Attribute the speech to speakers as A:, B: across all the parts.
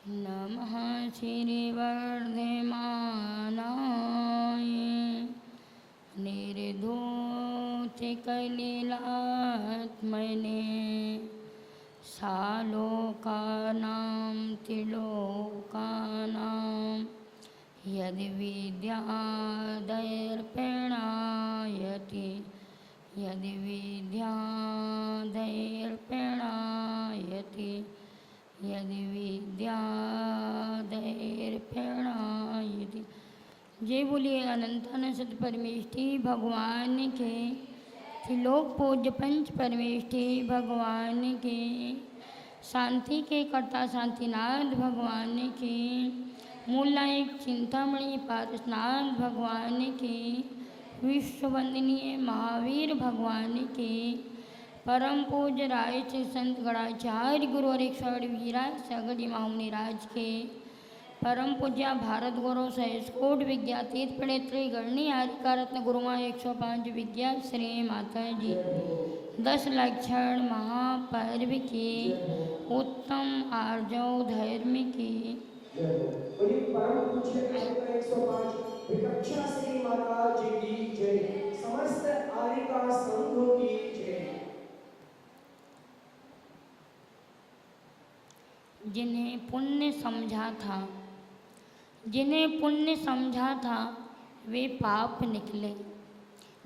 A: नमः श्रीवर्धमानाय निर्धूतिकलीलात्मने सालोकानां त्रिलोकानां यद्विद्यादर्पणायति यद्विद्यादर्पणायति यद्विद्यादर्पणायति। जय बोलिए अनंत अनंत परमेष्टि भगवान के, त्रिलोक पूज्य पंच परमेष्टि भगवान के, शांति के कर्ता शांतिनाथ भगवान के, मूलायक चिंतामणि पारसनाथ भगवान के, विश्ववंदनीय महावीर भगवान के, परम पूज्य राय संत गणाचार्य गुरु और 108 वीराज सगड़ी मामुनि राज के, परम पूज्य भारत गौरव सहस्कोट विद्यातीत प्रणेत्री गणनी आरिका रत्न गुरुमा 105 विद्या श्री माता जी 10 लक्षण महापर्व के उत्तम आर्जव धर्म के।
B: परम पूज्य 105 विकक्षा श्री माता जी की जय, समस्त आरिका संघों की जय।
A: जिन्हें पुण्य समझा था, जिन्हें पुण्य समझा था वे पाप निकले,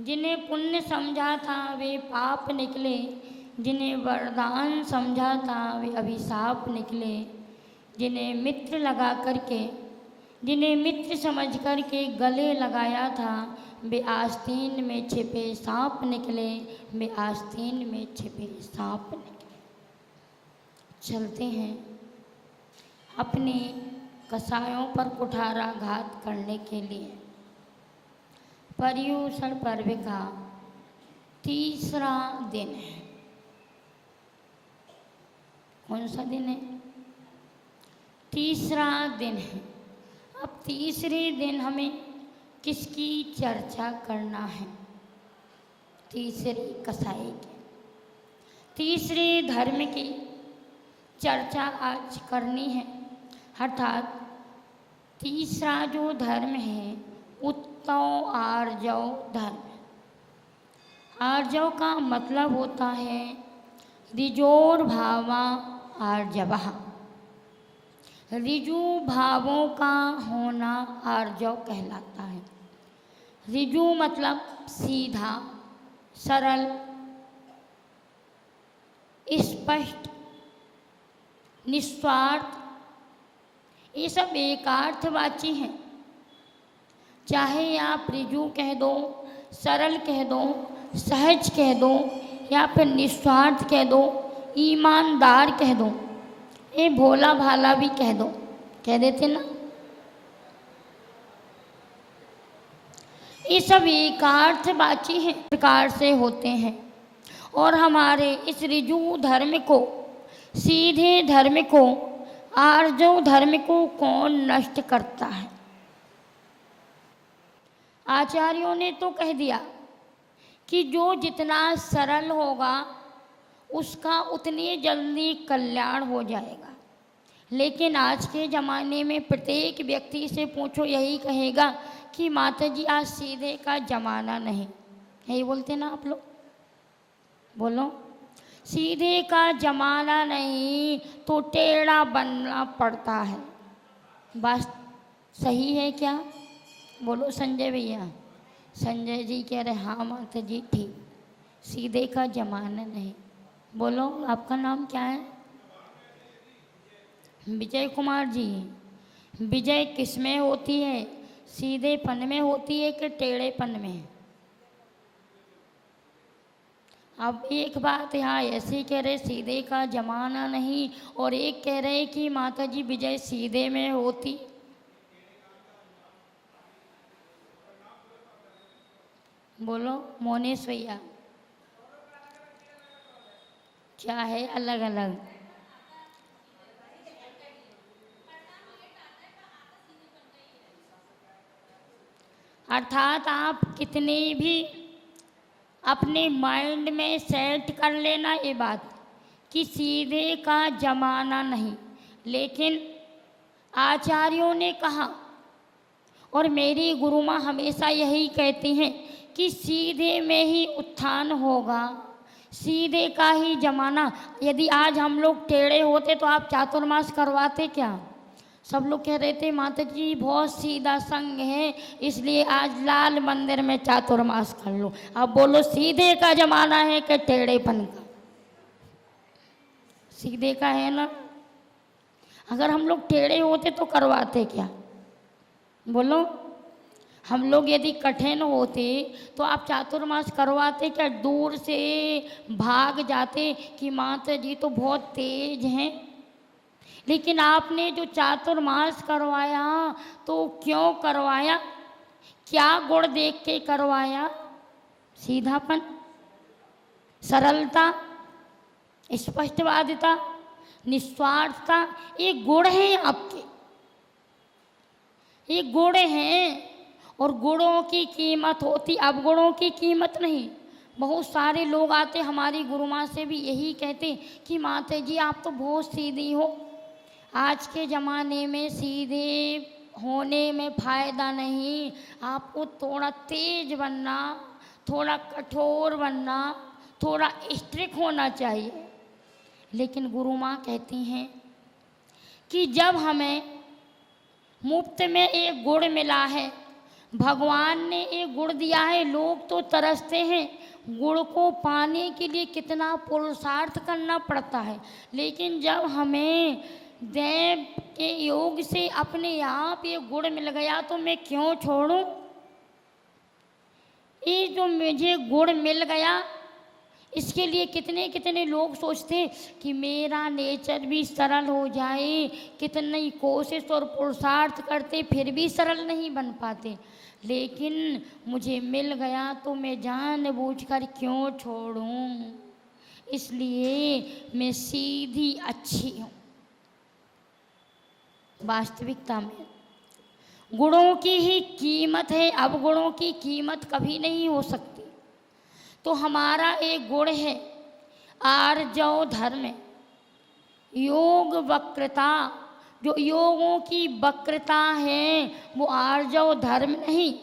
A: जिन्हें पुण्य समझा था वे पाप निकले, जिन्हें वरदान समझा था वे अभिशाप निकले, जिन्हें मित्र लगा करके, जिन्हें मित्र समझ करके गले लगाया था वे आस्तीन में छिपे सांप निकले, वे आस्तीन में छिपे सांप निकले। चलते हैं अपने कसायों पर कुठाराघात करने के लिए। पर्युषण पर्व का तीसरा दिन है। कौन सा दिन है? तीसरा दिन है। अब तीसरे दिन हमें किसकी चर्चा करना है? तीसरे कसाई के, तीसरे धर्म की चर्चा आज करनी है। अर्थात तीसरा जो धर्म है उत्तम आर्जव धर्म। आर्जव का मतलब होता है ऋजोर भावा आर्जवः, ऋजु भावों का होना आर्जव कहलाता है। ऋजु मतलब सीधा, सरल, स्पष्ट, निस्वार्थ, ये सब एकार्थवाची हैं। चाहे आप ऋजु कह दो, सरल कह दो, सहज कह दो या फिर निस्वार्थ कह दो, ईमानदार कह दो, ये भोला भाला भी कह दो, कह देते ना। ये सब एकार्थवाची हैं, प्रकार से होते हैं। और हमारे इस ऋजु धर्म को, सीधे धर्म को, आर्जव धर्म को कौन नष्ट करता है? आचार्यों ने तो कह दिया कि जो जितना सरल होगा उसका उतनी जल्दी कल्याण हो जाएगा। लेकिन आज के ज़माने में प्रत्येक व्यक्ति से पूछो यही कहेगा कि माता जी आज सीधे का ज़माना नहीं। यही बोलते ना आप लोग? बोलो, सीधे का ज़माना नहीं तो टेढ़ा बनना पड़ता है। बात सही है क्या? बोलो संजय भैया। संजय जी कह रहे हाँ माता जी ठीक, सीधे का ज़माना नहीं। बोलो आपका नाम क्या है? विजय कुमार जी। विजय किस में होती है? सीधेपन में होती है कि टेढ़ेपन में? अब एक बात यहाँ ऐसे कह रहे सीधे का ज़माना नहीं, और एक कह रहे कि माता जी विजय सीधे में होती। बोलो मोनेश भैया, क्या है अलग अलग? अर्थात आप कितने भी अपने माइंड में सेट कर लेना ये बात कि सीधे का ज़माना नहीं, लेकिन आचार्यों ने कहा और मेरी गुरु माँ हमेशा यही कहती हैं कि सीधे में ही उत्थान होगा, सीधे का ही जमाना। यदि आज हम लोग टेढ़े होते तो आप चातुर्मास करवाते क्या? सब लोग कह रहे थे माता जी बहुत सीधा संग है, इसलिए आज लाल मंदिर में चातुर्मास कर लो। अब बोलो सीधे का जमाना है कि टेढ़ेपन का? सीधे का है ना। अगर हम लोग टेढ़े होते तो करवाते क्या? बोलो, हम लोग यदि कठिन होते तो आप चातुर्मास करवाते क्या? दूर से भाग जाते कि माता जी तो बहुत तेज हैं। लेकिन आपने जो चातुर्मास करवाया तो क्यों करवाया? क्या गुण देख के करवाया? सीधापन, सरलता, स्पष्टवादिता, निस्वार्थता, ये गुण हैं आपके, ये गुण हैं। और गुणों की कीमत होती, अवगुणों की कीमत नहीं। बहुत सारे लोग आते हमारी गुरु माँ से भी यही कहते कि माता जी आप तो बहुत सीधी हो। आज के ज़माने में सीधे होने में फ़ायदा नहीं, आपको थोड़ा तेज बनना, थोड़ा कठोर बनना, थोड़ा स्ट्रिक्ट होना चाहिए। लेकिन गुरु माँ कहती हैं कि जब हमें मुफ्त में एक गुण मिला है, भगवान ने एक गुण दिया है, लोग तो तरसते हैं, गुण को पाने के लिए कितना पुरुषार्थ करना पड़ता है। लेकिन जब हमें देव के योग से अपने आप ये गुण मिल गया तो मैं क्यों छोड़ूं? ये जो मुझे गुण मिल गया इसके लिए कितने कितने लोग सोचते कि मेरा नेचर भी सरल हो जाए, कितनी कोशिश और पुरुषार्थ करते फिर भी सरल नहीं बन पाते। लेकिन मुझे मिल गया तो मैं जानबूझकर क्यों छोड़ूं? इसलिए मैं सीधी अच्छी हूँ। वास्तविकता में गुणों की ही कीमत है, अवगुणों की कीमत कभी नहीं हो सकती। तो हमारा एक गुण है आर्जव धर्म, योग वक्रता। जो योगों की वक्रता है वो आर्जव धर्म नहीं।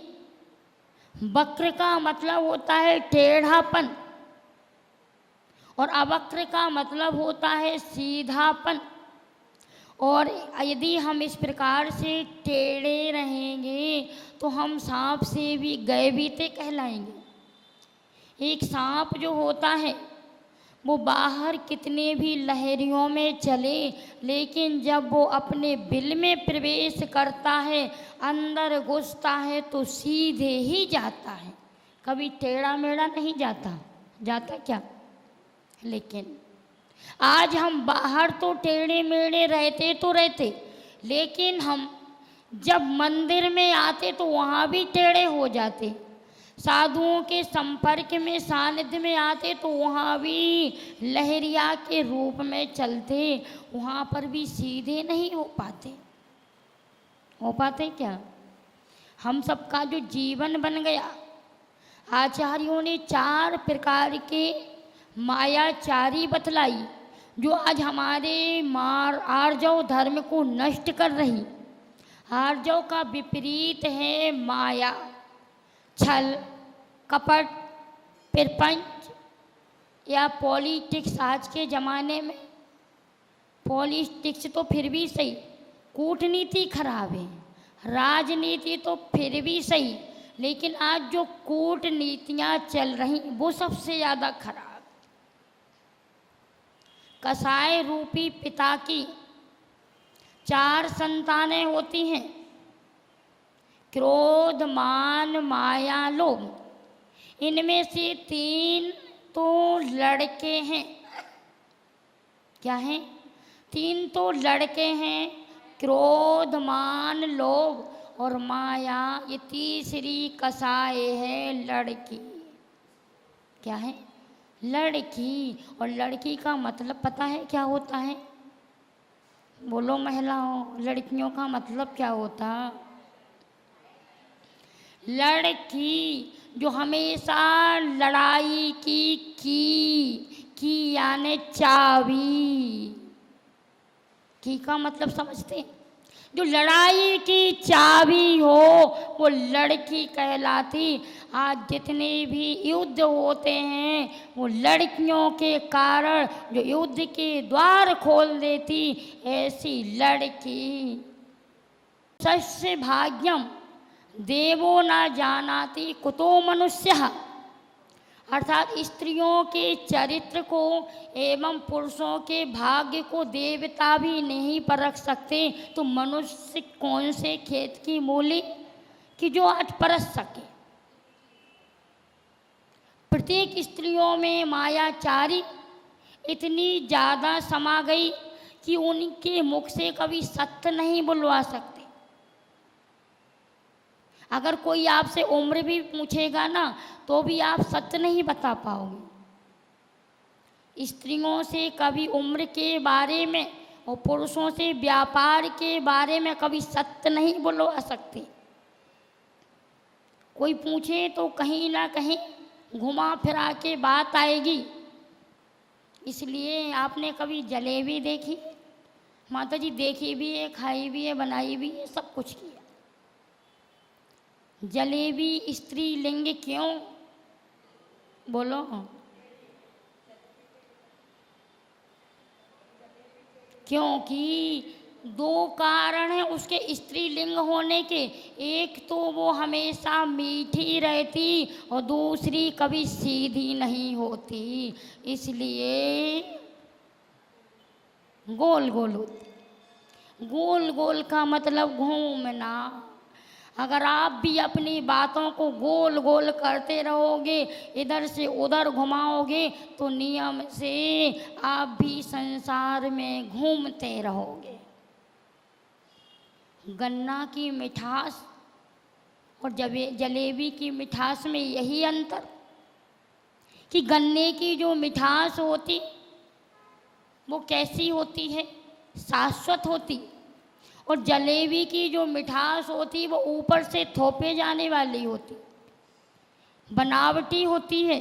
A: वक्र का मतलब होता है टेढ़ापन और अवक्र का मतलब होता है सीधापन। और यदि हम इस प्रकार से टेढ़े रहेंगे तो हम सांप से भी गए बीते कहलाएंगे। एक सांप जो होता है वो बाहर कितने भी लहरियों में चले, लेकिन जब वो अपने बिल में प्रवेश करता है, अंदर घुसता है तो सीधे ही जाता है, कभी टेढ़ा मेढ़ा नहीं जाता। जाता क्या? लेकिन आज हम बाहर तो टेढ़े मेढ़े रहते, लेकिन हम जब मंदिर में आते तो वहाँ भी टेढ़े हो जाते। साधुओं के संपर्क में सानिध्य में आते तो वहाँ भी लहरिया के रूप में चलते, वहाँ पर भी सीधे नहीं हो पाते क्या? हम सबका जो जीवन बन गया, आचार्यों ने 4 प्रकार के मायाचारी बतलाई जो आज हमारे आर्जव धर्म को नष्ट कर रही। आर्जव का विपरीत है माया, छल, कपट, प्रपंच या पॉलिटिक्स। आज के ज़माने में पॉलिटिक्स तो फिर भी सही, कूटनीति खराब है, राजनीति तो फिर भी सही, लेकिन आज जो कूटनीतियाँ चल रही वो सबसे ज़्यादा खराब। कसाई रूपी पिता की 4 संतानें होती हैं, क्रोध, मान, माया, लोभ। इनमें से 3 तो लड़के हैं। क्या हैं? 3 तो लड़के हैं, क्रोध, मान, लोभ और माया। ये तीसरी कसाई है लड़की। क्या है? लड़की। और लड़की का मतलब पता है क्या होता है? बोलो महिलाओं, लड़कियों का मतलब क्या होता? लड़की जो हमेशा लड़ाई की यानी चाबी। की का मतलब समझते? जो लड़ाई की चाबी हो वो लड़की कहलाती। आज जितने भी युद्ध होते हैं वो लड़कियों के कारण जो युद्ध के द्वार खोल देती ऐसी लड़की। सस्य भाग्यम देवो न जानाति कुतो मनुष्यः, अर्थात स्त्रियों के चरित्र को एवं पुरुषों के भाग्य को देवता भी नहीं परख सकते, तो मनुष्य कौन से खेत की मूली कि जो आज परख सके। प्रत्येक स्त्रियों में मायाचारी इतनी ज़्यादा समा गई कि उनके मुख से कभी सत्य नहीं बुलवा सकते। अगर कोई आपसे उम्र भी पूछेगा ना तो भी आप सत्य नहीं बता पाओगे। स्त्रियों से कभी उम्र के बारे में और पुरुषों से व्यापार के बारे में कभी सत्य नहीं बुलवा सकते। कोई पूछे तो कहीं ना कहीं घुमा फिरा के बात आएगी। इसलिए आपने कभी जलेबी देखी? माता जी देखी भी है, खाई भी है, बनाई भी है, सब कुछ किया। जलेबी स्त्रीलिंग क्यों? बोलो। क्योंकि दो कारण हैं उसके स्त्रीलिंग होने के। एक तो वो हमेशा मीठी रहती और दूसरी कभी सीधी नहीं होती, इसलिए गोल गोल होती। गोल गोल का मतलब घूमना। अगर आप भी अपनी बातों को गोल गोल करते रहोगे, इधर से उधर घुमाओगे, तो नियम से आप भी संसार में घूमते रहोगे। गन्ना की मिठास और जलेबी की मिठास में यही अंतर कि गन्ने की जो मिठास होती वो कैसी होती है? शाश्वत होती। और जलेबी की जो मिठास होती वो ऊपर से थोपे जाने वाली होती, बनावटी होती है।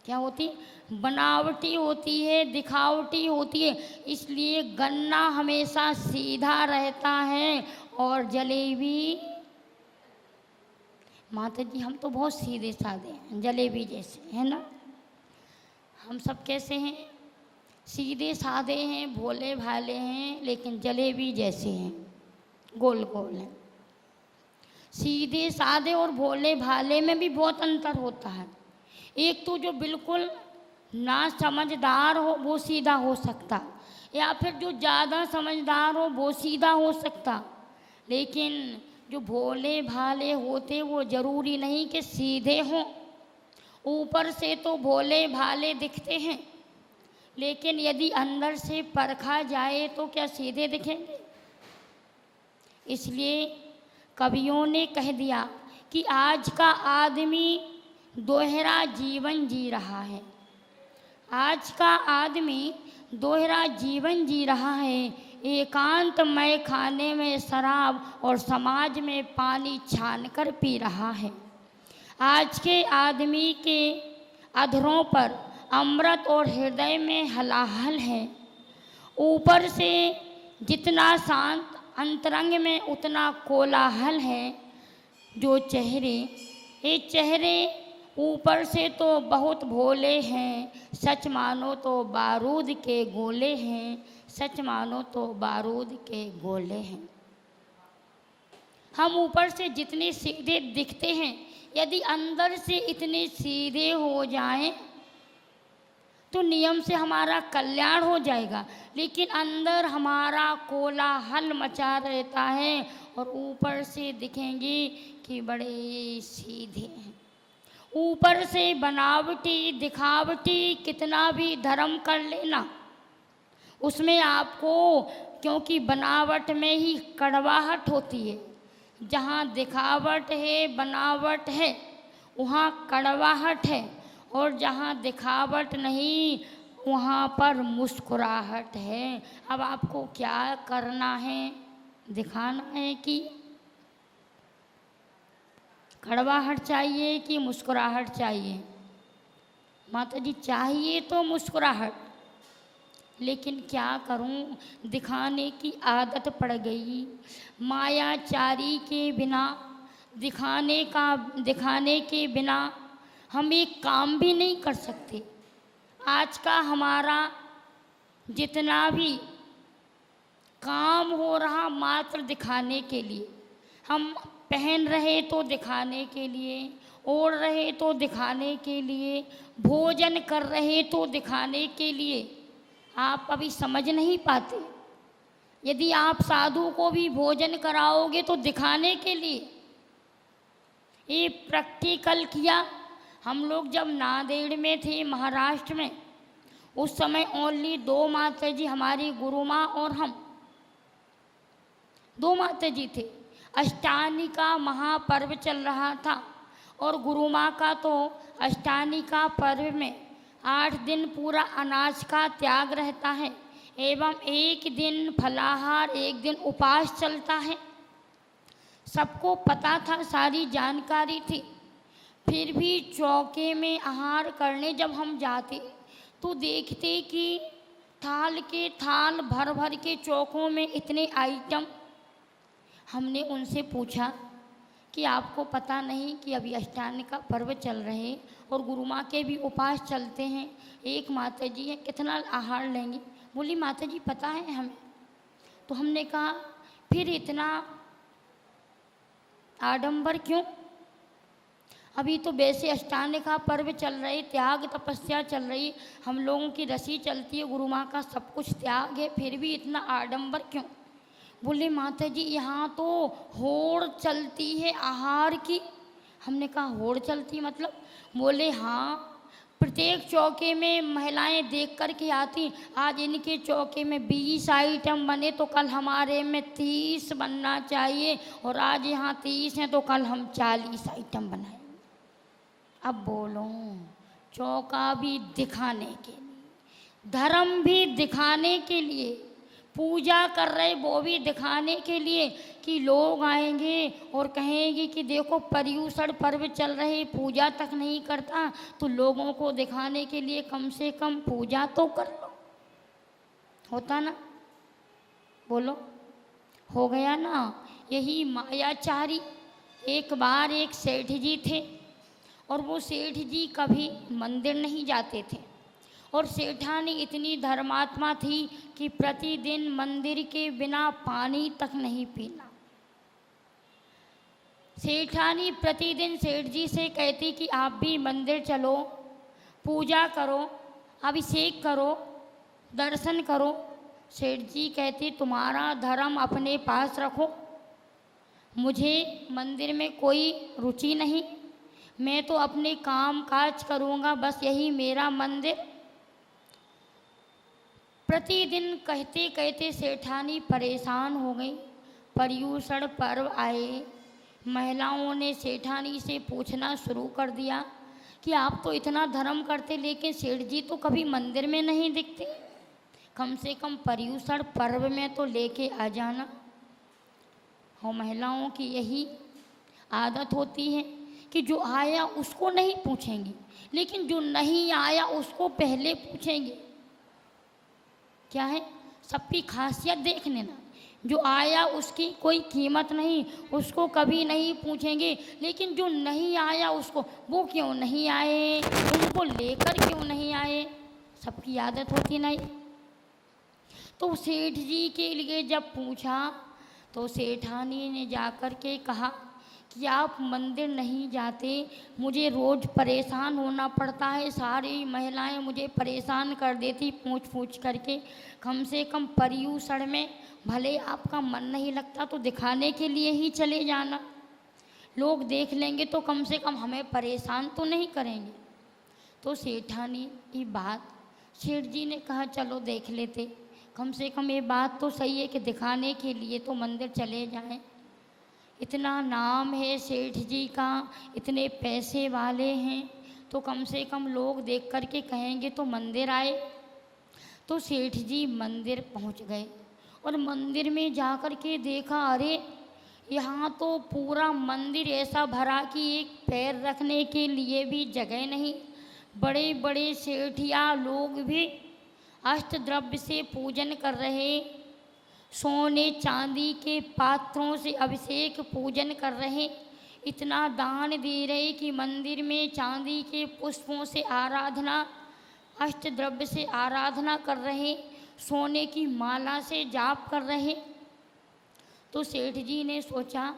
A: क्या होती? बनावटी होती है, दिखावटी होती है। इसलिए गन्ना हमेशा सीधा रहता है और जलेबी, माता जी हम तो बहुत सीधे साधे हैं, जलेबी जैसे, है ना? हम सब कैसे हैं? सीधे साधे हैं, भोले भाले हैं, लेकिन जलेबी जैसे हैं, गोल गोल हैं। सीधे साधे और भोले भाले में भी बहुत अंतर होता है। एक तो जो बिल्कुल ना समझदार हो वो सीधा हो सकता, या फिर जो ज़्यादा समझदार हो वो सीधा हो सकता। लेकिन जो भोले भाले होते वो ज़रूरी नहीं कि सीधे हों। ऊपर से तो भोले भाले दिखते हैं, लेकिन यदि अंदर से परखा जाए तो क्या सीधे दिखेंगे? इसलिए कवियों ने कह दिया कि आज का आदमी दोहरा जीवन जी रहा है। आज का आदमी दोहरा जीवन जी रहा है। एकांतमय खाने में शराब और समाज में पानी छान कर पी रहा है। आज के आदमी के अधरों पर अमृत और हृदय में हलाहल है। ऊपर से जितना शांत, अंतरंग में उतना कोलाहल है। जो चेहरे, ये चेहरे ऊपर से तो बहुत भोले हैं, सच मानो तो बारूद के गोले हैं, सच मानो तो बारूद के गोले हैं। हम ऊपर से जितने सीधे दिखते हैं, यदि अंदर से इतने सीधे हो जाएं तो नियम से हमारा कल्याण हो जाएगा। लेकिन अंदर हमारा कोलाहल मचा रहता है और ऊपर से दिखेंगे कि बड़े सीधे हैं। ऊपर से बनावटी दिखावटी कितना भी धर्म कर लेना, उसमें आपको, क्योंकि बनावट में ही कड़वाहट होती है। जहाँ दिखावट है, बनावट है, वहाँ कड़वाहट है। और जहाँ दिखावट नहीं वहाँ पर मुस्कुराहट है। अब आपको क्या करना है? दिखाना है कि कड़वाहट चाहिए कि मुस्कुराहट चाहिए? माता जी चाहिए तो मुस्कुराहट, लेकिन क्या करूं, दिखाने की आदत पड़ गई। मायाचारी के बिना, दिखाने के बिना हम एक काम भी नहीं कर सकते। आज का हमारा जितना भी काम हो रहा मात्र दिखाने के लिए। हम पहन रहे तो दिखाने के लिए, ओढ़ रहे तो दिखाने के लिए, भोजन कर रहे तो दिखाने के लिए। आप अभी समझ नहीं पाते। यदि आप साधु को भी भोजन कराओगे तो दिखाने के लिए। ये प्रैक्टिकल किया। हम लोग जब नांदेड़ में थे महाराष्ट्र में, उस समय ओनली 2 माता जी, हमारी गुरु माँ और हम 2 माता जी थे। अष्टानी का महापर्व चल रहा था और गुरु माँ का तो अष्टानी का पर्व में 8 दिन पूरा अनाज का त्याग रहता है एवं 1 दिन फलाहार, 1 दिन उपवास चलता है। सबको पता था, सारी जानकारी थी। फिर भी चौके में आहार करने जब हम जाते तो देखते कि थाल के थाल भर भर के चौकों में इतने आइटम। हमने उनसे पूछा कि आपको पता नहीं कि अभी अष्टांग का पर्व चल रहे और गुरु माँ के भी उपवास चलते हैं, एक माता जी है, कितना आहार लेंगी? बोली माता जी पता है हमें। तो हमने कहा फिर इतना आडंबर क्यों? अभी तो वैसे अष्टांग का पर्व चल रही, त्याग तपस्या चल रही, हम लोगों की रस्सी चलती है, गुरु माँ का सब कुछ त्याग है, फिर भी इतना आडंबर क्यों? बोले माता जी यहाँ तो होड़ चलती है आहार की। हमने कहा होड़ चलती मतलब? बोले हाँ, प्रत्येक चौके में महिलाएं देख कर के आती, आज इनके चौके में 20 आइटम बने तो कल हमारे में 30 बनना चाहिए, और आज यहाँ 30 हैं तो कल हम 40 आइटम बनाएंगे। अब बोलो, चौका भी दिखाने के लिए, धर्म भी दिखाने के लिए, पूजा कर रहे वो भी दिखाने के लिए कि लोग आएंगे और कहेंगे कि देखो पर्युषण पर्व चल रहे, पूजा तक नहीं करता, तो लोगों को दिखाने के लिए कम से कम पूजा तो कर लो। होता ना? बोलो, हो गया ना? यही मायाचारी। एक बार एक सेठ जी थे और वो सेठ जी कभी मंदिर नहीं जाते थे, और सेठानी इतनी धर्मात्मा थी कि प्रतिदिन मंदिर के बिना पानी तक नहीं पीना। सेठानी प्रतिदिन सेठ जी से कहती कि आप भी मंदिर चलो, पूजा करो, अभिषेक करो, दर्शन करो। सेठ जी कहते तुम्हारा धर्म अपने पास रखो, मुझे मंदिर में कोई रुचि नहीं, मैं तो अपने काम काज करूँगा, बस यही मेरा मंदिर। प्रतिदिन कहते कहते सेठानी परेशान हो गई। पर्युषण पर्व आए, महिलाओं ने सेठानी से पूछना शुरू कर दिया कि आप तो इतना धर्म करते लेकिन सेठ जी तो कभी मंदिर में नहीं दिखते, कम से कम पर्युषण पर्व में तो लेके आ जाना। और महिलाओं की यही आदत होती है कि जो आया उसको नहीं पूछेंगी, लेकिन जो नहीं आया उसको पहले पूछेंगे। क्या है? सबकी खासियत देख लेना। जो आया उसकी कोई कीमत नहीं, उसको कभी नहीं पूछेंगे, लेकिन जो नहीं आया उसको, वो क्यों नहीं आए, उनको लेकर क्यों नहीं आए, सबकी आदत होती नहीं। तो सेठ जी के लिए जब पूछा तो सेठानी ने जाकर के कहा कि आप मंदिर नहीं जाते, मुझे रोज़ परेशान होना पड़ता है, सारी महिलाएं मुझे परेशान कर देती पूछ पूछ करके, कम से कम पर्युषण में भले आपका मन नहीं लगता तो दिखाने के लिए ही चले जाना, लोग देख लेंगे तो कम से कम हमें परेशान तो नहीं करेंगे। तो सेठानी की बात सेठ जी ने कहा चलो देख लेते, कम से कम ये बात तो सही है कि दिखाने के लिए तो मंदिर चले जाएं। इतना नाम है सेठ जी का, इतने पैसे वाले हैं, तो कम से कम लोग देख कर के कहेंगे तो मंदिर आए। तो सेठ जी मंदिर पहुंच गए और मंदिर में जाकर के देखा, अरे यहाँ तो पूरा मंदिर ऐसा भरा कि एक पैर रखने के लिए भी जगह नहीं। बड़े बड़े सेठिया लोग भी अष्ट द्रव्य से पूजन कर रहे, सोने चांदी के पात्रों से अभिषेक पूजन कर रहे, इतना दान दे रहे कि मंदिर में चांदी के पुष्पों से आराधना, अष्ट द्रव्य से आराधना कर रहे, सोने की माला से जाप कर रहे। तो सेठ जी ने सोचा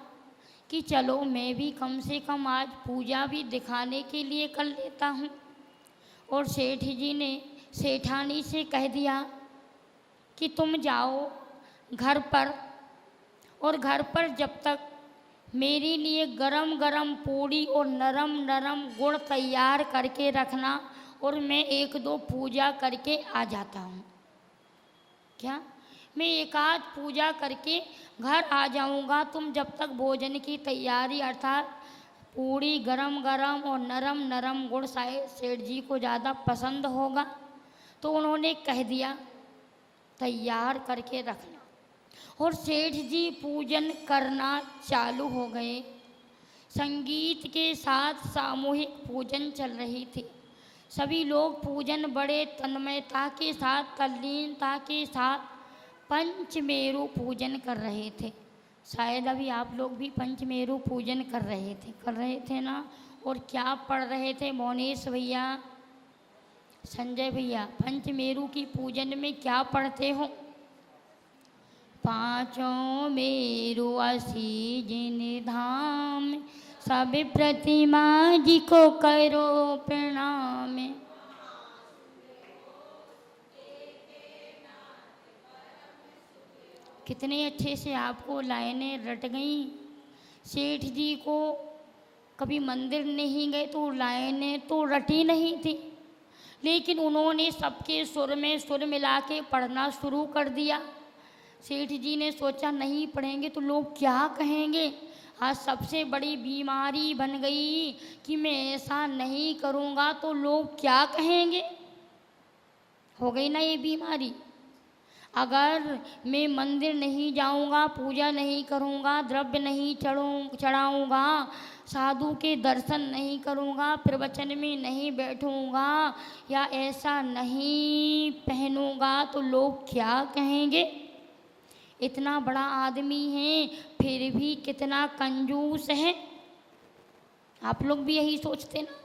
A: कि चलो मैं भी कम से कम आज पूजा भी दिखाने के लिए कर लेता हूँ। और सेठ जी ने सेठानी से कह दिया कि तुम जाओ घर पर, और घर पर जब तक मेरे लिए गरम गरम पूड़ी और नरम नरम गुड़ तैयार करके रखना, और मैं एक दो पूजा करके आ जाता हूँ। क्या मैं एक आध पूजा करके घर आ जाऊँगा, तुम जब तक भोजन की तैयारी अर्थात पूड़ी गरम गरम और नरम नरम गुड़ शायद सेठ जी को ज़्यादा पसंद होगा। तो उन्होंने कह दिया तैयार करके रखना। और सेठ जी पूजन करना चालू हो गए। संगीत के साथ सामूहिक पूजन चल रही थी। सभी लोग पूजन बड़े तन्मयता के साथ, तल्लीनता के साथ पंचमेरु पूजन कर रहे थे। शायद अभी आप लोग भी पंचमेरु पूजन कर रहे थे ना। और क्या पढ़ रहे थे मोनेश भैया, संजय भैया? पंचमेरु की पूजन में क्या पढ़ते हो? पांचों मेरु असी जिन धाम, सब प्रतिमा जी को करो प्रणाम। कितने अच्छे से आपको लाइनें रट गई। सेठ जी को कभी मंदिर नहीं गए तो लाइनें तो रटी नहीं थी, लेकिन उन्होंने सबके सुर में सुर मिला के पढ़ना शुरू कर दिया। सेठ जी ने सोचा नहीं पढ़ेंगे तो लोग क्या कहेंगे। आज सबसे बड़ी बीमारी बन गई कि मैं ऐसा नहीं करूँगा तो लोग क्या कहेंगे। हो गई ना ये बीमारी। अगर मैं मंदिर नहीं जाऊँगा, पूजा नहीं करूँगा, द्रव्य नहीं चढ़ाऊँगा, साधु के दर्शन नहीं करूँगा, प्रवचन में नहीं बैठूँगा या ऐसा नहीं पहनूँगा तो लोग क्या कहेंगे। इतना बड़ा आदमी है फिर भी कितना कंजूस है। आप लोग भी यही सोचते ना।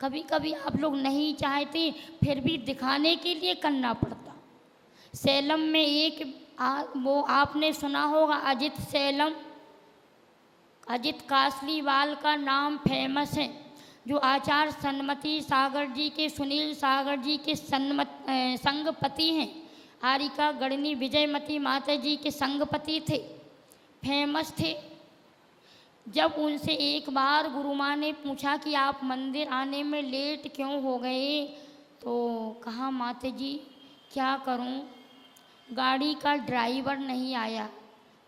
A: कभी कभी आप लोग नहीं चाहते फिर भी दिखाने के लिए करना पड़ता। सैलम में एक वो आपने सुना होगा अजित सैलम, अजित कासलीवाल का नाम फेमस है, जो आचार्य सन्मति सागर जी के, सुनील सागर जी के संगपति हैं। आरिका गढ़नी विजयमती माता जी के संगपति थे, फेमस थे। जब उनसे एक बार गुरु माँ ने पूछा कि आप मंदिर आने में लेट क्यों हो गए, तो कहा माता जी क्या करूं, गाड़ी का ड्राइवर नहीं आया।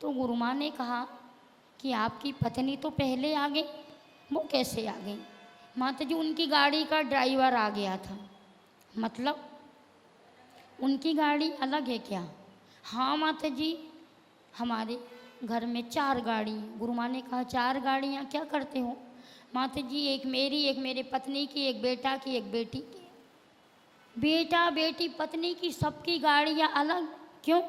A: तो गुरु माँ ने कहा कि आपकी पत्नी तो पहले आ गई, वो कैसे आ गई? माता जी उनकी गाड़ी का ड्राइवर आ गया था। मतलब उनकी गाड़ी अलग है क्या? हाँ माता जी, हमारे घर में 4 गाड़ी। गुरु माँ ने कहा 4 गाड़ियाँ क्या करते हो? माता जी एक मेरी, एक मेरे पत्नी की, एक बेटा की, एक बेटी की। बेटा बेटी पत्नी की सबकी गाड़ियाँ अलग क्यों?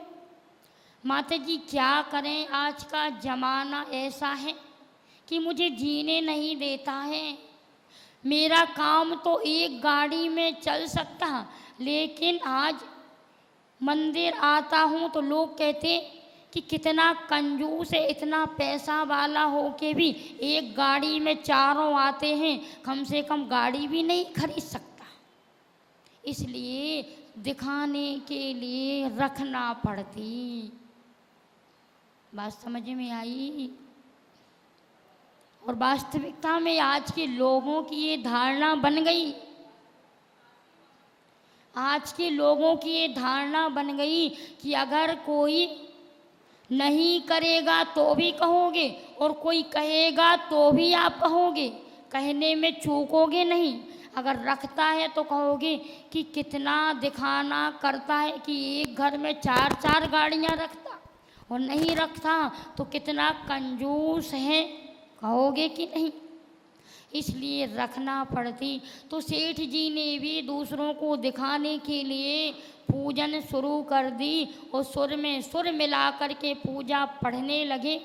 A: माता जी क्या करें, आज का ज़माना ऐसा है कि मुझे जीने नहीं देता है। मेरा काम तो एक गाड़ी में चल सकता, लेकिन आज मंदिर आता हूँ तो लोग कहते कि कितना कंजूस है, इतना पैसा वाला हो के भी एक गाड़ी में चारों आते हैं, कम से कम गाड़ी भी नहीं खरीद सकता। इसलिए दिखाने के लिए रखना पड़ती। बात समझ में आई? और वास्तविकता में आज के लोगों की ये धारणा बन गई। आज के लोगों की ये धारणा बन गई कि अगर कोई नहीं करेगा तो भी कहोगे और कोई कहेगा तो भी आप कहोगे, कहने में चूकोगे नहीं। अगर रखता है तो कहोगे कि कितना दिखाना करता है कि एक घर में 4-4 गाड़ियां रखता, और नहीं रखता तो कितना कंजूस है, कहोगे कि नहीं? इसलिए रखना पड़ती। तो सेठ जी ने भी दूसरों को दिखाने के लिए पूजन शुरू कर दी और सुर में सुर मिला कर के पूजा पढ़ने लगे।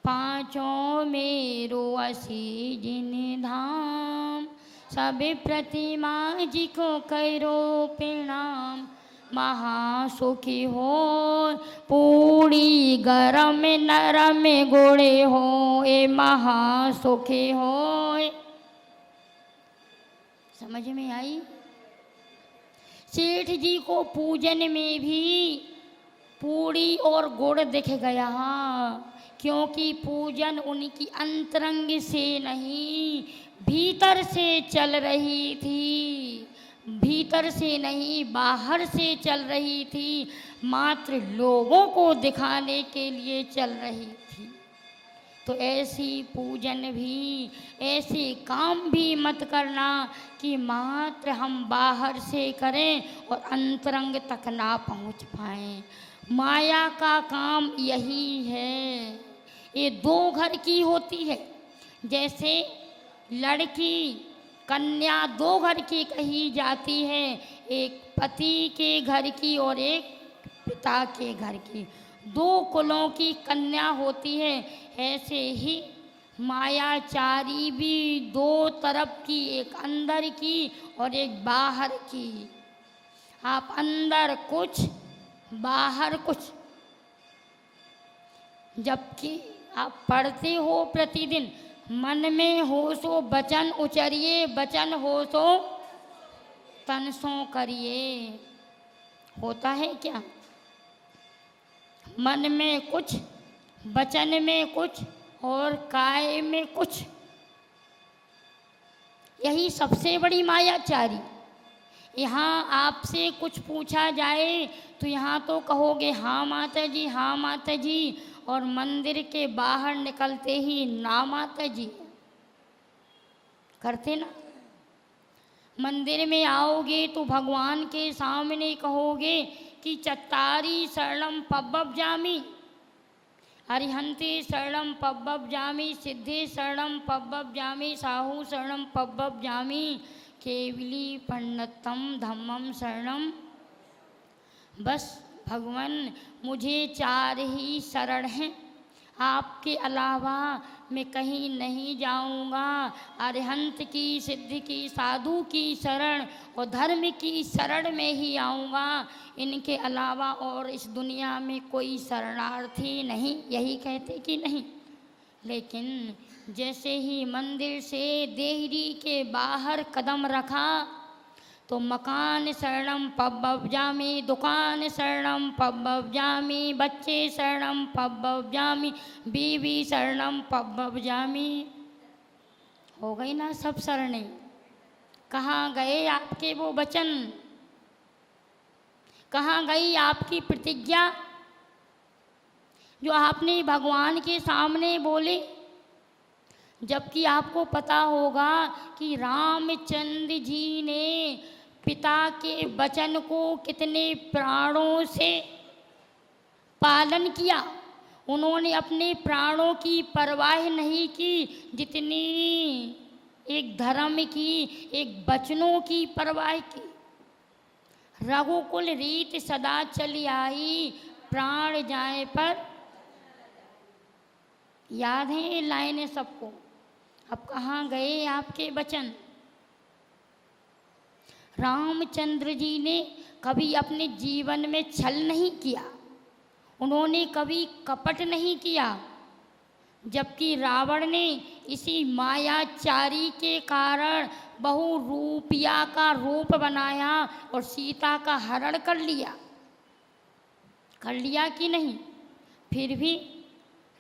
A: पाँचों मेरो असी जिन धाम, सब प्रतिमा जी को करो प्रणाम। महासुखी हो पूरी गरम नरम गोड़े हो, ए महासुखी हो। समझ में आई? सेठ जी को पूजन में भी पूड़ी और गुड़ दिख गया, क्योंकि पूजन उनकी अंतरंग से नहीं भीतर से चल रही थी, भीतर से नहीं बाहर से चल रही थी, मात्र लोगों को दिखाने के लिए चल रही थी। तो ऐसी पूजन भी, ऐसे काम भी मत करना कि मात्र हम बाहर से करें और अंतरंग तक ना पहुंच पाएं। माया का काम यही है। ये दो घर की होती है, जैसे लड़की कन्या दो घर की कही जाती है, एक पति के घर की और एक पिता के घर की, दो कुलों की कन्या होती है। ऐसे ही मायाचारी भी दो तरफ की, एक अंदर की और एक बाहर की। आप अंदर कुछ बाहर कुछ, जबकि आप पढ़ते हो प्रतिदिन, मन में हो सो वचन उचरिए, वचन हो सो तन सो करिए। होता है क्या? मन में कुछ, वचन में कुछ और काय में कुछ। यही सबसे बड़ी मायाचारी। यहाँ आपसे कुछ पूछा जाए तो यहाँ तो कहोगे हाँ माता जी, हाँ माता जी, और मंदिर के बाहर निकलते ही ना माता जी करते ना। मंदिर में आओगे तो भगवान के सामने कहोगे कि चत्तारी शरणम पब्बब जामी, अरिहंते शरणम पब्बब जामी, सिद्धे शरणम पब्बब जामी, साहू शरणम पब्बब जामी, केवली पंडितम धम्मम शरणम। बस भगवान मुझे चार ही शरण हैं, आपके अलावा मैं कहीं नहीं जाऊंगा। अरिहंत की, सिद्ध की, साधु की शरण और धर्म की शरण में ही आऊँगा। इनके अलावा और इस दुनिया में कोई शरणार्थी नहीं, यही कहते कि नहीं। लेकिन जैसे ही मंदिर से देहरी के बाहर कदम रखा तो मकान शरणम पब्बब जामी, दुकान शरणम पब्बब जामी, बच्चे शरणम पब्बब जामी, बीवी शरणम पब्बब जामी। हो गई ना सब शरणें। कहाँ गए आपके वो वचन? कहाँ गई आपकी प्रतिज्ञा जो आपने भगवान के सामने बोले? जबकि आपको पता होगा कि रामचंद्र जी ने पिता के वचन को कितने प्राणों से पालन किया। उन्होंने अपने प्राणों की परवाह नहीं की, जितनी एक धर्म की, एक वचनों की परवाह की। रघुकुल रीत सदा चली आई, प्राण जाए पर। याद है ये लाइनें सबको? अब कहाँ गए आपके वचन? रामचंद्र जी ने कभी अपने जीवन में छल नहीं किया, उन्होंने कभी कपट नहीं किया। जबकि रावण ने इसी मायाचारी के कारण बहुरूपिया का रूप बनाया और सीता का हरण कर लिया कि नहीं? फिर भी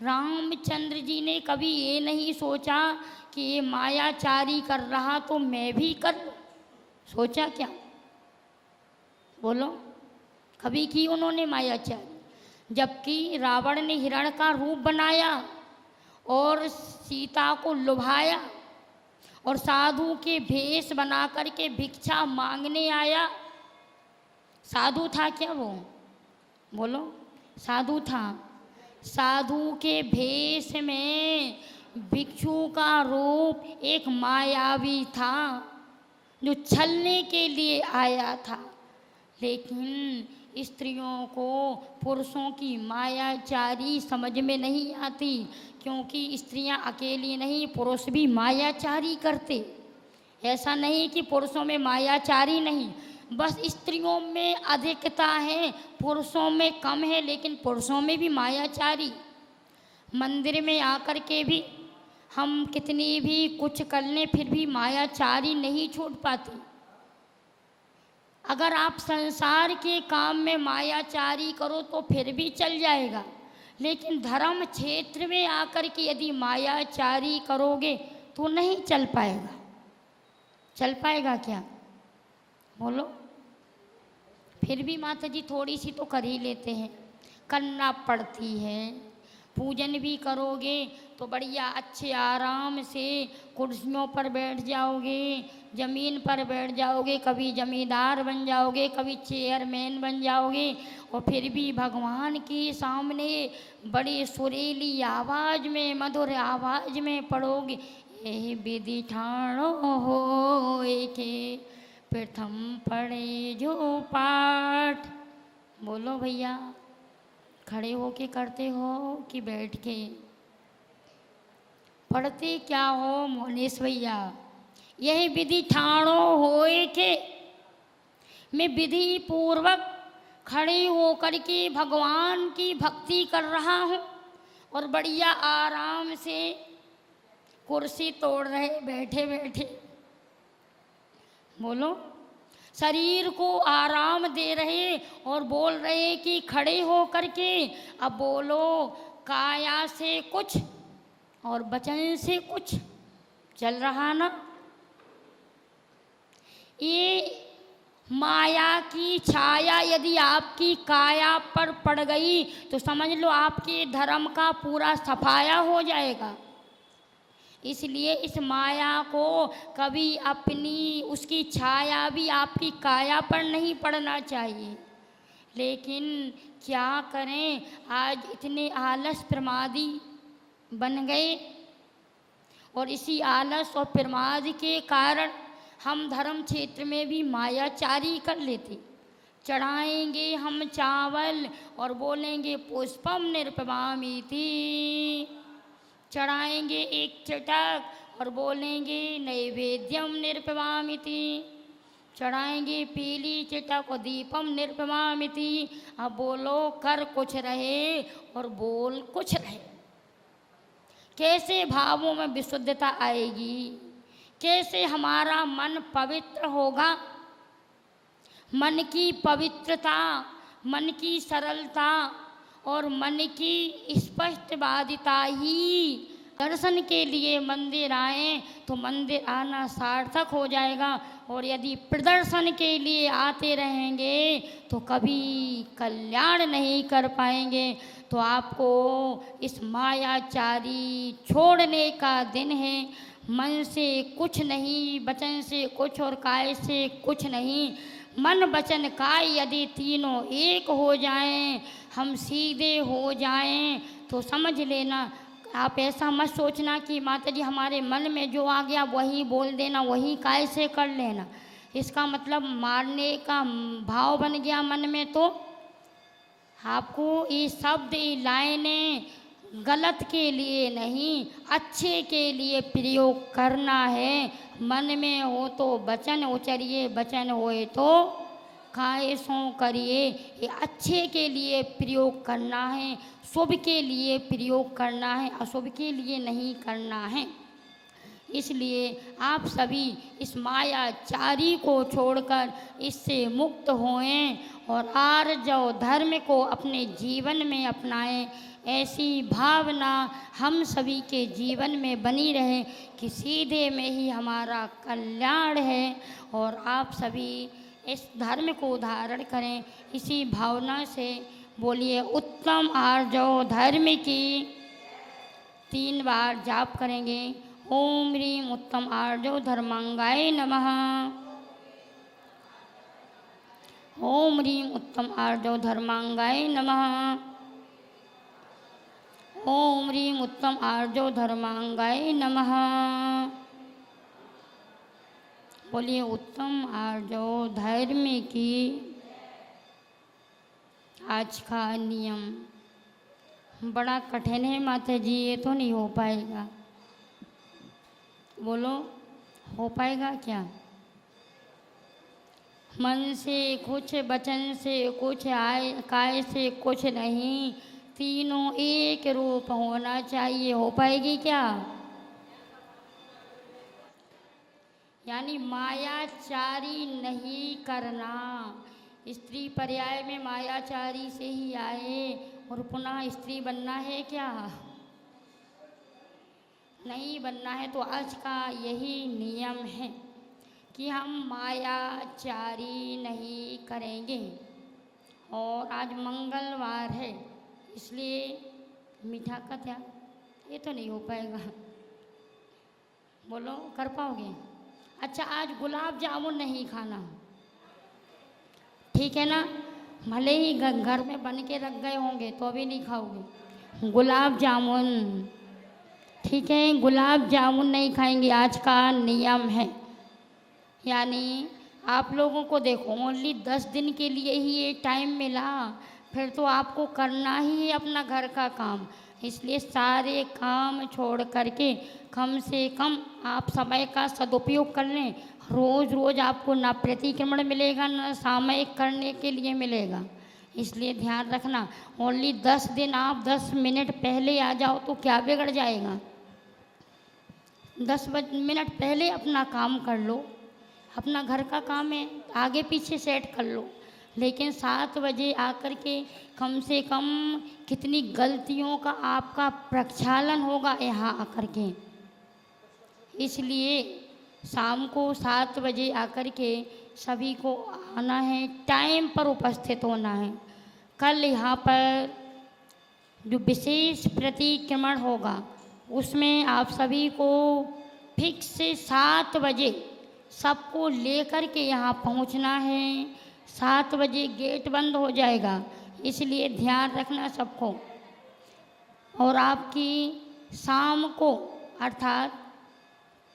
A: रामचंद्र जी ने कभी ये नहीं सोचा कि ये मायाचारी कर रहा तो मैं भी कर लूं। सोचा क्या? बोलो, कभी की उन्होंने मायाचारी? जबकि रावण ने हिरण का रूप बनाया और सीता को लुभाया और साधु के भेष बना करके भिक्षा मांगने आया। साधु था क्या वो? बोलो, साधु था। साधु के भेष में भिक्षु का रूप एक मायावी था जो छलने के लिए आया था, लेकिन स्त्रियों को पुरुषों की मायाचारी समझ में नहीं आती, क्योंकि स्त्रियां अकेली नहीं, पुरुष भी मायाचारी करते। ऐसा नहीं कि पुरुषों में मायाचारी नहीं, बस स्त्रियों में अधिकता है, पुरुषों में कम है, लेकिन पुरुषों में भी मायाचारी। मंदिर में आकर के भी हम कितनी भी कुछ कर लें फिर भी मायाचारी नहीं छूट पाती। अगर आप संसार के काम में मायाचारी करो तो फिर भी चल जाएगा, लेकिन धर्म क्षेत्र में आकर के यदि मायाचारी करोगे तो नहीं चल पाएगा। चल पाएगा क्या? बोलो। फिर भी माता जी थोड़ी सी तो कर ही लेते हैं, करना पड़ती है। पूजन भी करोगे तो बढ़िया अच्छे आराम से कुर्सियों पर बैठ जाओगे, ज़मीन पर बैठ जाओगे, कभी जमींदार बन जाओगे, कभी चेयरमैन बन जाओगे, और फिर भी भगवान के सामने बड़ी सुरीली आवाज़ में, मधुर आवाज़ में पढ़ोगे, यही विधि ठाणो होए के प्रथम पढ़े जो पाठ। बोलो भैया, खड़े होके करते हो कि बैठ के? पढ़ते क्या हो मोनेश भैया? यही विधि ठाणो होए के, मैं विधि पूर्वक खड़े होकर के भगवान की भक्ति कर रहा हूँ, और बढ़िया आराम से कुर्सी तोड़ रहे बैठे बैठे। बोलो। शरीर को आराम दे रहे और बोल रहे कि खड़े हो करके। अब बोलो, काया से कुछ और वचन से कुछ चल रहा ना? ये माया की छाया यदि आपकी काया पर पड़ गई तो समझ लो आपके धर्म का पूरा सफाया हो जाएगा। इसलिए इस माया को कभी अपनी उसकी छाया भी आपकी काया पर नहीं पड़ना चाहिए। लेकिन क्या करें, आज इतने आलस प्रमादी बन गए, और इसी आलस और प्रमाद के कारण हम धर्म क्षेत्र में भी मायाचारी कर लेते। चढ़ाएंगे हम चावल और बोलेंगे पुष्पम निरपमामिति, चढ़ाएंगे एक चटक और बोलेंगे नैवेद्यम निरपमामिति, चढ़ाएंगे पीली चटक और दीपम निरपमामिति। अब बोलो, कर कुछ रहे और बोल कुछ रहे। कैसे भावों में विशुद्धता आएगी? कैसे हमारा मन पवित्र होगा? मन की पवित्रता, मन की सरलता और मन की स्पष्टवादिता ही दर्शन के लिए मंदिर आए तो मंदिर आना सार्थक हो जाएगा। और यदि प्रदर्शन के लिए आते रहेंगे तो कभी कल्याण नहीं कर पाएंगे। तो आपको इस मायाचारी छोड़ने का दिन है। मन से कुछ नहीं, वचन से कुछ और काय से कुछ नहीं। मन वचन काय यदि तीनों एक हो जाएं, हम सीधे हो जाएं, तो समझ लेना। आप ऐसा मत सोचना कि माता जी हमारे मन में जो आ गया वही बोल देना, वही काय से कर लेना। इसका मतलब मारने का भाव बन गया मन में, तो आपको ये शब्द, ये लाइनें गलत के लिए नहीं, अच्छे के लिए प्रयोग करना है। मन में हो तो वचन उचरिए, वचन होए तो काय सो करिए। ये अच्छे के लिए प्रयोग करना है, शुभ के लिए प्रयोग करना है, अशुभ के लिए नहीं करना है। इसलिए आप सभी इस मायाचारी को छोड़कर इससे मुक्त होएं और आर्जव धर्म को अपने जीवन में अपनाएं। ऐसी भावना हम सभी के जीवन में बनी रहे कि सीधे में ही हमारा कल्याण है, और आप सभी इस धर्म को धारण करें। इसी भावना से बोलिए उत्तम आर्जव धर्म की 3 बार जाप करेंगे। ओम ह्रीं उत्तम आर्जव धर्मांगाय नमः। ओम ह्रीं उत्तम आर्जव धर्मांगाय नमः। ओम ह्रीं उत्तम आर्जो धर्मांगाय नमः। बोलिए उत्तम आर्जो धर्म की आज का नियम। बड़ा कठिन है माता जी, ये तो नहीं हो पाएगा। बोलो, हो पाएगा क्या? मन से कुछ, वचन से कुछ, आय काय से कुछ नहीं, तीनों एक रूप होना चाहिए। हो पाएगी क्या? यानी मायाचारी नहीं करना। स्त्री पर्याय में मायाचारी से ही आए और पुनः स्त्री बनना है क्या? नहीं बनना है। तो आज का यही नियम है कि हम मायाचारी नहीं करेंगे। और आज मंगलवार है, इसलिए मीठा का त्याग, ये तो नहीं हो पाएगा। बोलो, कर पाओगे? अच्छा, आज गुलाब जामुन नहीं खाना, ठीक है ना? भले ही घर में बन के रख गए होंगे तो भी नहीं खाओगे गुलाब जामुन, ठीक है? गुलाब जामुन नहीं खाएंगे, आज का नियम है। यानी आप लोगों को देखो, ओनली 10 दिन के लिए ही ये टाइम मिला, फिर तो आपको करना ही है अपना घर का काम। इसलिए सारे काम छोड़ करके कम से कम आप समय का सदुपयोग कर लें। रोज़ रोज़ आपको ना प्रतिक्रमण मिलेगा, ना सामयिक करने के लिए मिलेगा। इसलिए ध्यान रखना, ओनली 10 दिन आप 10 मिनट पहले आ जाओ तो क्या बिगड़ जाएगा? 10 मिनट पहले अपना काम कर लो, अपना घर का काम है आगे पीछे सेट कर लो। लेकिन 7 बजे आकर के कम से कम कितनी गलतियों का आपका प्रक्षालन होगा यहाँ आकर के। इसलिए शाम को 7 बजे आकर के सभी को आना है, टाइम पर उपस्थित होना है। कल यहाँ पर जो विशेष प्रतिक्रमण होगा उसमें आप सभी को फिक्स से 7 बजे सबको लेकर के यहाँ पहुँचना है। 7 बजे गेट बंद हो जाएगा, इसलिए ध्यान रखना सबको। और आपकी शाम को अर्थात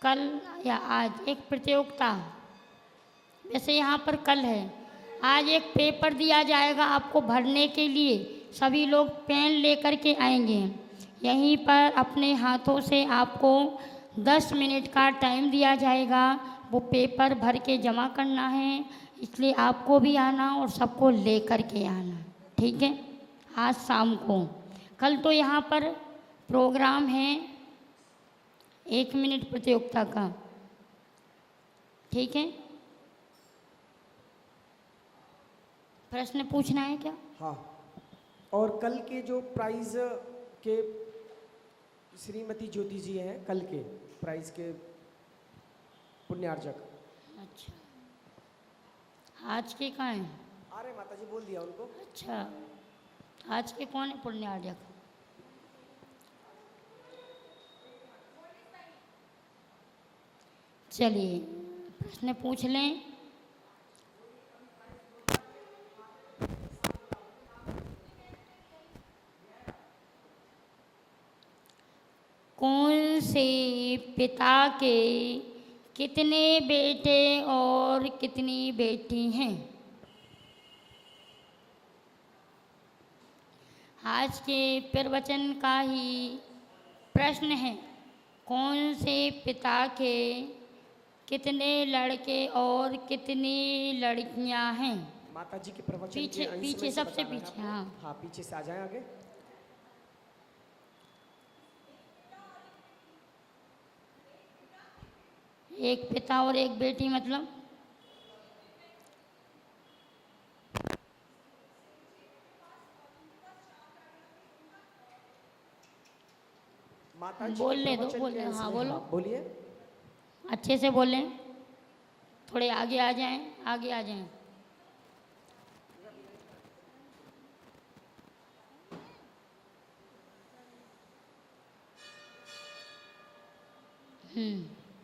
A: कल या आज एक प्रतियोगिता, वैसे यहाँ पर कल है, आज एक पेपर दिया जाएगा आपको भरने के लिए। सभी लोग पेन लेकर के आएंगे। यहीं पर अपने हाथों से आपको 10 मिनट का टाइम दिया जाएगा, वो पेपर भर के जमा करना है। इसलिए आपको भी आना और सबको लेकर के आना, ठीक है? आज शाम को। कल तो यहाँ पर प्रोग्राम है 1 मिनट प्रतियोगिता का, ठीक है? प्रश्न पूछना है क्या?
B: हाँ, और कल के जो प्राइज के श्रीमती ज्योति जी हैं, कल के प्राइज के पुण्यार्जक।
A: अच्छा, आज के कहाँ हैं?
B: अरे माता जी बोल दिया उनको।
A: अच्छा, आज के कौन है पुण्यार्जक? चलिए प्रश्न पूछ लें। कौन से पिता के कितने बेटे और कितनी बेटी हैं? आज के प्रवचन का ही प्रश्न है, कौन से पिता के कितने लड़के और कितनी लड़कियां हैं?
B: माता जी के प्रवचन
A: पीछे
B: के अंश में
A: पीछे
B: से
A: सबसे
B: बताना है
A: पीछे,
B: आपको।
A: हाँ।
B: हाँ, पीछे से आ जाएं आगे।
A: एक पिता और एक बेटी मतलब
B: माता जी
A: बोल
B: के
A: ले दो,
B: प्रवचन
A: बोल
B: के
A: ले,
B: अंश
A: हाँ
B: में,
A: बोलो,
B: बोलिए।
A: अच्छे से बोलें, थोड़े आगे आ जाएं, आगे आ जाएं।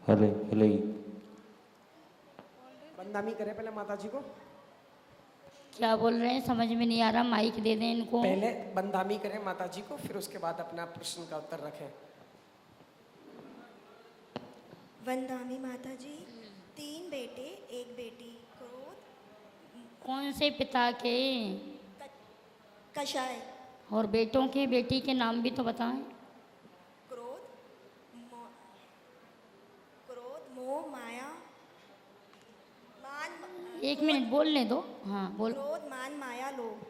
C: हले हले
B: बंदामी करें पहले माता जी को।
A: क्या बोल रहे हैं समझ में नहीं आ रहा, माइक दे दें इनको।
B: पहले बंदामी करें माता जी को, फिर उसके बाद अपना प्रश्न का उत्तर रखें।
C: वंदामी माता जी। 3 बेटे 1 बेटी। क्रोध
A: कौन से पिता के?
C: कषाय।
A: और बेटों के, बेटी के नाम भी तो बताएं।
C: क्रोध मोह माया मान।
A: एक मिनट बोलने दो। हाँ बोल।
C: क्रोध मान माया लोभ।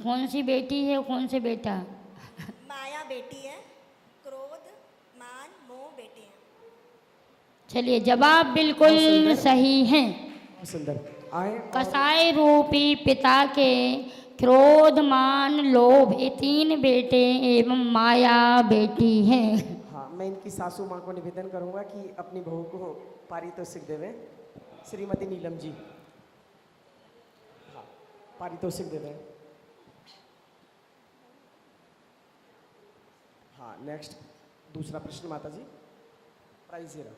A: कौन सी बेटी है, कौन से बेटा?
C: माया बेटी है, क्रोध मान मोह बेटे हैं।
A: चलिए जवाब बिल्कुल सही है।
B: बहुत सुंदर। आए
A: कसाई रूपी पिता के क्रोध मान लोभ ये 3 बेटे एवं माया बेटी हैं।
B: हाँ, मैं इनकी सासू माँ को निवेदन करूंगा कि अपनी बहू को पारितोषिक देवे। श्रीमती नीलम जी, हाँ, पारितोषिक देवे। हाँ, नेक्स्ट दूसरा प्रश्न माता जी, प्राइज ये रहा।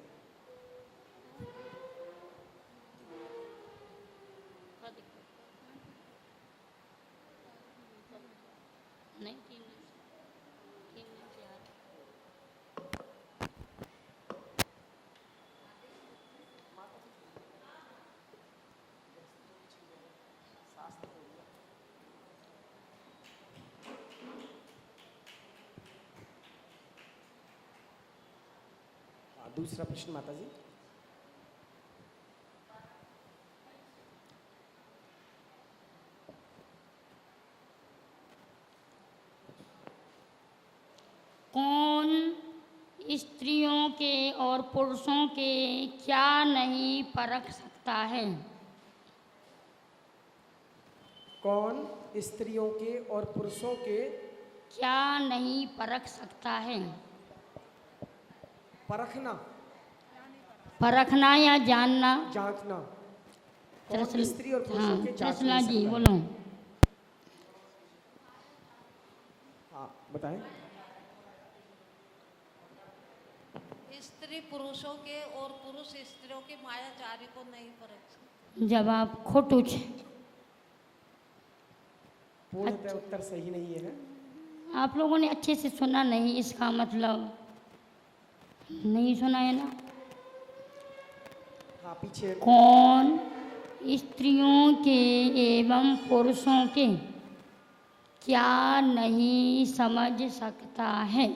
A: नहीं,
B: हाँ, दूसरा प्रश्न माता जी।
A: कौन स्त्रियों के और पुरुषों के क्या नहीं परख सकता है?
B: कौन स्त्रियों के और पुरुषों के
A: क्या नहीं परख सकता है?
B: परखना,
A: परखना या जानना?
B: जांचना। कौन
A: त्रसल-
B: स्त्री और पुरुषों
A: हाँ,
B: के जांच
A: त्रसला
B: नहीं
A: जी
B: सकता है?
A: बोलो।
B: हाँ, बताएं।
D: स्त्री पुरुषों के और पुरुष स्त्रियों की मायाचारी को नहीं परख सकते।
A: जवाब खोटू छे।
B: पूर्णतः उत्तर सही नहीं है।
A: आप लोगों ने अच्छे से सुना नहीं, इसका मतलब नहीं सुना है ना।
B: हाँ, पीछे।
A: कौन स्त्रियों के एवं पुरुषों के क्या नहीं समझ सकता है?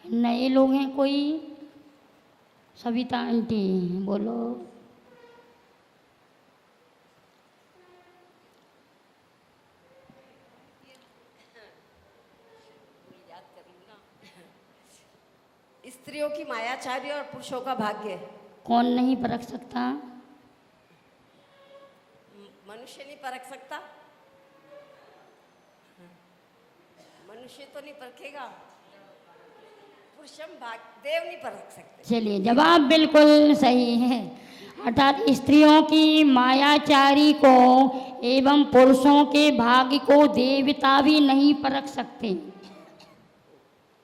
A: नए लोग हैं कोई? सविता आंटी बोलो।
E: स्त्रियों की मायाचारी और पुरुषों का भाग्य।
A: कौन नहीं परख सकता?
E: मनुष्य नहीं परख सकता। मनुष्य तो नहीं परखेगा, पुरुषम भाग देव नहीं परख सकते।
A: चलिए जवाब बिल्कुल सही है। अर्थात स्त्रियों की मायाचारी को एवं पुरुषों के भाग्य को देवता भी नहीं परख सकते।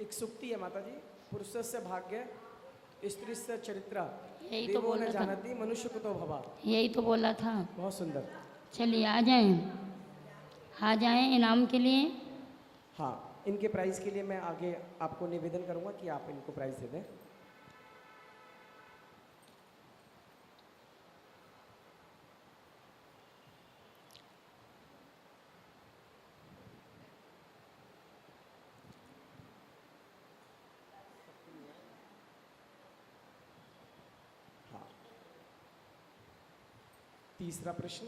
B: एक सुक्ति है माता जी, पुरुषस्य भाग्य स्त्रीस्य चरित्र
A: यही तो
B: देवो
A: बोला
B: न
A: था।
B: जानती मनुष्य को तो भवा।
A: यही तो बोला था।
B: बहुत सुंदर।
A: चलिए आ जाएं इनाम के लिए।
B: हाँ, इनके प्राइज के लिए मैं आगे आपको निवेदन करूंगा कि आप इनको प्राइज दे दें। हाँ, तीसरा प्रश्न,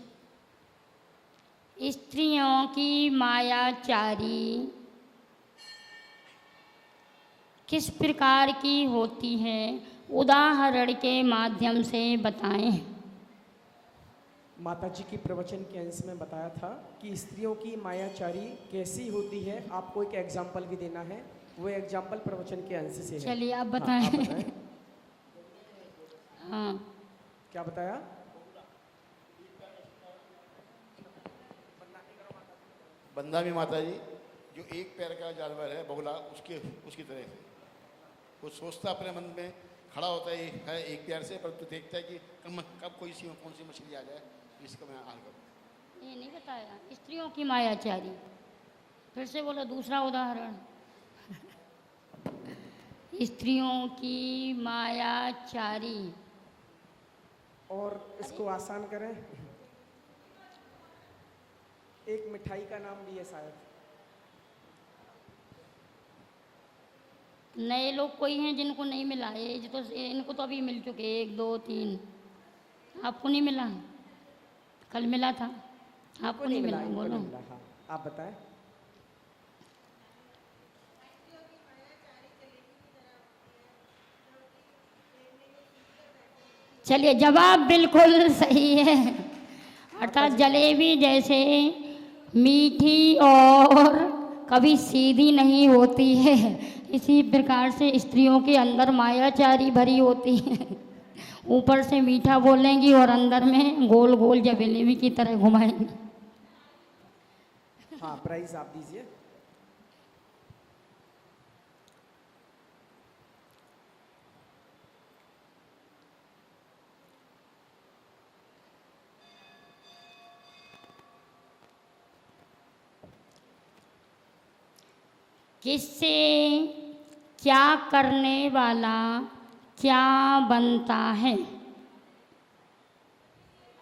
A: स्त्रियों की मायाचारी किस प्रकार की होती है, उदाहरण के माध्यम से बताएं।
B: माता जी की प्रवचन के अंश में बताया था कि स्त्रियों की मायाचारी कैसी होती है। आपको एक एग्जाम्पल भी देना है, वो एग्जाम्पल प्रवचन के अंश से है।
A: चलिए आप
B: हाँ,
A: बताएं।
B: आप बताएं।
A: हाँ
B: क्या बताया?
F: बंदामी माता जी, जो एक पैर का जानवर है बगुला, उसकी तरह से वो सोचता अपने मन में खड़ा होता है एक पैर से, परंतु देखता है कि कब कौन सी मछली आ जाए, इसका मैं हल करूँ।
A: ये नहीं बताया, स्त्रियों की मायाचारी। फिर से बोलो दूसरा उदाहरण। स्त्रियों की मायाचारी।
B: और इसको आसान करें, एक मिठाई का नाम भी है शायद।
A: नए लोग कोई हैं जिनको नहीं मिला, ये तो इनको तो अभी मिल चुके 1 2 3। आपको नहीं मिला? कल मिला था, आपको नहीं मिला।
B: इनको
A: बोलो।
B: नहीं मिला। हाँ, आप बताएं।
A: चलिए, जवाब बिल्कुल सही है। अर्थात जलेबी जैसे मीठी और कभी सीधी नहीं होती है, इसी प्रकार से स्त्रियों के अंदर मायाचारी भरी होती है। ऊपर से मीठा बोलेंगी और अंदर में गोल गोल जलेबी की तरह घुमाएंगी।
B: हाँ, प्राइस आप दीजिए।
A: किससे क्या करने वाला क्या बनता है?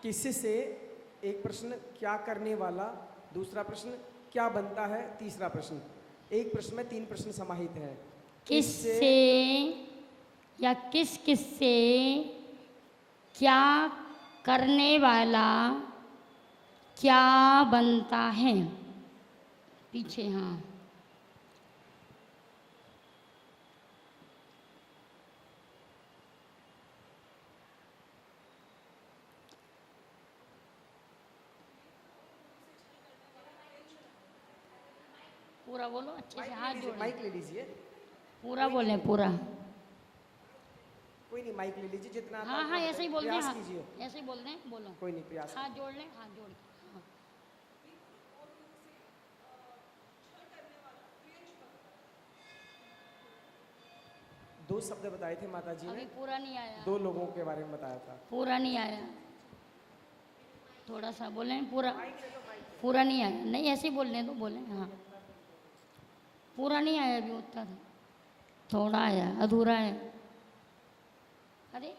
B: किससे, एक प्रश्न क्या करने वाला, दूसरा प्रश्न क्या बनता है, तीसरा प्रश्न। एक प्रश्न में 3 प्रश्न समाहित हैं।
A: किससे या किस किससे क्या करने वाला क्या बनता है? पीछे, हाँ। पूरा बोलो अच्छे से, हाथ जोड़।
B: माइक ले लीजिए।
A: पूरा बोले, पूरा।
B: कोई नहीं, माइक ले लीजिए जितना आता
A: हाँ
B: है
A: हाँ,
B: उतना
A: ऐसे ही
B: बताइए।
A: बोल दें।
B: प्रयास
A: हाँ,
B: कीजिए।
A: ऐसे ही बोल दें, बोलो।
B: कोई नहीं, प्रयास
A: हाथ जोड़ लें, हाथ जोड़ के। हाँ।
B: 2 शब्द बताए थे माता जी
A: अभी
B: ने,
A: पूरा नहीं आया।
B: 2 लोगों के बारे में बताया था।
A: पूरा नहीं आया, थोड़ा सा बोलें। पूरा पूरा नहीं आया। नहीं, ऐसे ही बोलने दो, बोलें। हाँ, पूरा नहीं आया अभी उत्तर, थोड़ा आया, अधूरा है। अरे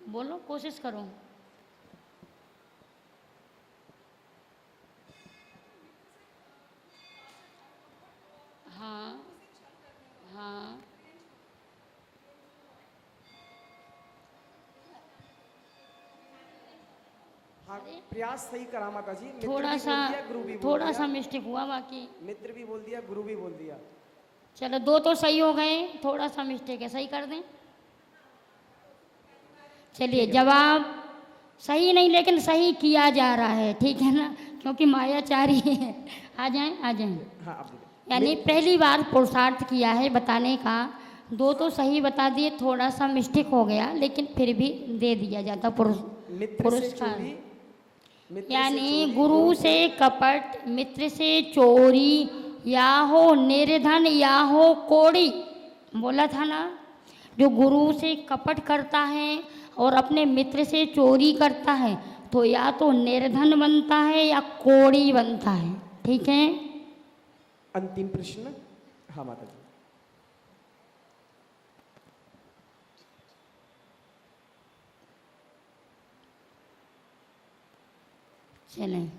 A: बोलो, कोशिश करो। हाँ हाँ,
B: हाँ, प्रयास सही करा माता जी। मित्र
A: थोड़ा
B: भी
A: सा
B: बोल दिया, गुरु भी बोल
A: थोड़ा
B: दिया।
A: सा मिस्टेक हुआ, बाकी
B: मित्र भी बोल दिया, गुरु भी बोल दिया।
A: चलो 2 तो सही हो गए, थोड़ा सा मिस्टेक है, सही कर दें। चलिए, जवाब सही नहीं, लेकिन सही किया जा रहा है, ठीक है ना, क्योंकि मायाचारी है। आ जाएं, आ जाएं।
B: हाँ, आप बोलिए।
A: यानी पहली बार पुरुषार्थ किया है बताने का। 2 तो सही बता दिए, थोड़ा सा मिस्टेक हो गया, लेकिन फिर भी दे दिया जाता पुरस्कार। यानी गुरु से कपट, मित्र से चोरी, या हो निर्धन या हो कोड़ी। बोला था ना, जो गुरु से कपट करता है और अपने मित्र से चोरी करता है, तो या तो निर्धन बनता है या कोड़ी बनता है, ठीक है।
B: अंतिम प्रश्न। हाँ माता जी।
A: चलें।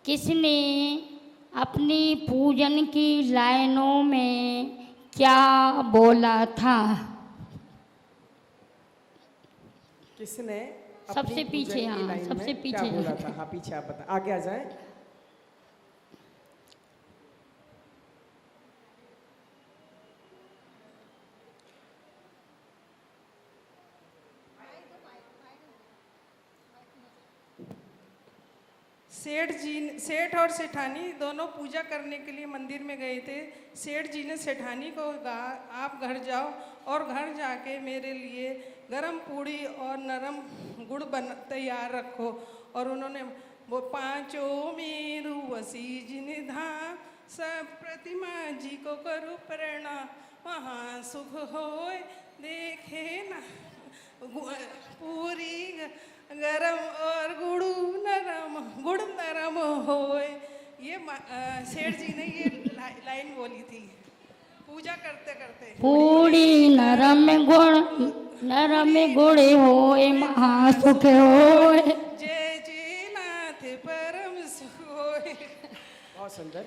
A: किसने अपनी पूजन की लाइनों में क्या बोला था?
B: किसने
A: सबसे
B: अपनी
A: पीछे,
B: पूजन की
A: हाँ,
B: लाइन
A: सबसे
B: में
A: पीछे।
B: क्या बोला था? हाँ, पीछे आप बताएं, आगे आ जाएं।
G: सेठ और सेठानी दोनों पूजा करने के लिए मंदिर में गए थे। सेठ जी ने सेठानी को कहा, आप घर जाओ और घर जाके मेरे लिए गरम पूड़ी और नरम गुड़ तैयार रखो। और उन्होंने वो 5 मेरु वसी जिन धाम सब प्रतिमा जी को करूँ प्रणाम, वहाँ सुख होए देखे ना, पूरी गरम और गुड़ नरम होए। ये सेठ जी ने ये लाइन बोली थी पूजा करते करते।
A: पूरी नरम गुड़ होए महासुख होए।
G: जय जय नाथ परम सुख होए।
B: बहुत सुंदर।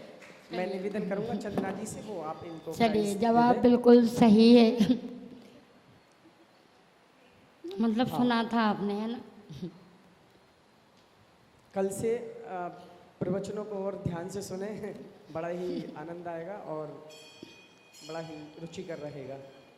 B: मैं निवेदन करूंगा चंद्रा जी से, वो आप इनको
A: चलिए
B: प्राइज
A: जवाब
B: दे दें।
A: बिल्कुल सही है। मतलब सुना था आपने, है ना?
B: कल से प्रवचनों को और ध्यान से सुने, बड़ा ही आनंद आएगा और बड़ा ही रुचिकर रहेगा।